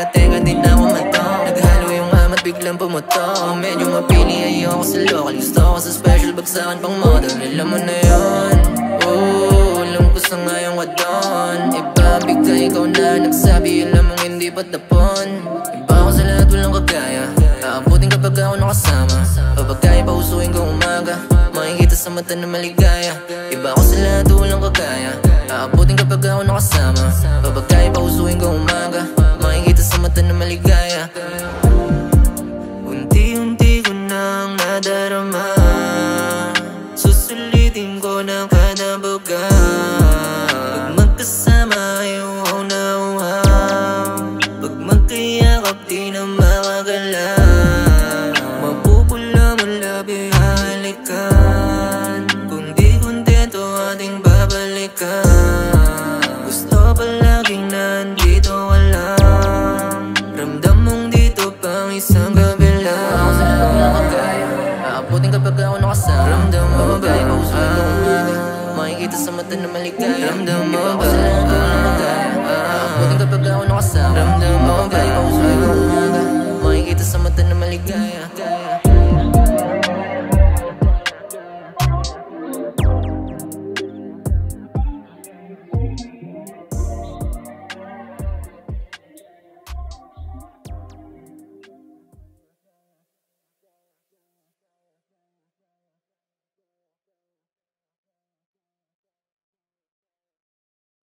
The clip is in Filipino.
teka, di na ako matong. Naghalo yung amat, biglang pumuto. Medyo mapili, ayoko sa local. Gusto ko sa special bag sa'kin pang model. Alam mo na yun, alam ko sa ngayong wadon. Iba bigla ikaw na nagsabi, alam mong hindi pa tapon. Iba ako sa lahat, walang kagaya. Aabutin kapag ako nakasama. Kapag kaya pausuin ko umaga, makikita sa mata na maligaya. Iba ako sa lahat, walang kagaya. Aabutin kapag ako nakasama. Kapag kaya pausuin ko umaga, makikita sa mata na maligaya. Unti-unti ko nang nadarama, susulitin ko ng kada baga. Pag magkasama ayaw na uhaw, pag magkayakap di na makagalaw. Mapupula mo labi halikan, kung di kontento ating babalikan. Gusto palaging nandito ka lang, ramdam mong dito pang isang gabi lang. Ako sa lahat ng kagaya, aabutin kapag ako nakasama. Ramdam mo ba? Pausuin ko umaga, makikita sa mata na maligaya. Ramdam mo ba? Ako sa lahat ng kagaya, aabutin kapag ako nakasama. Ramdam mo ba? Pausuin ko umaga, makikita sa mata na maligaya.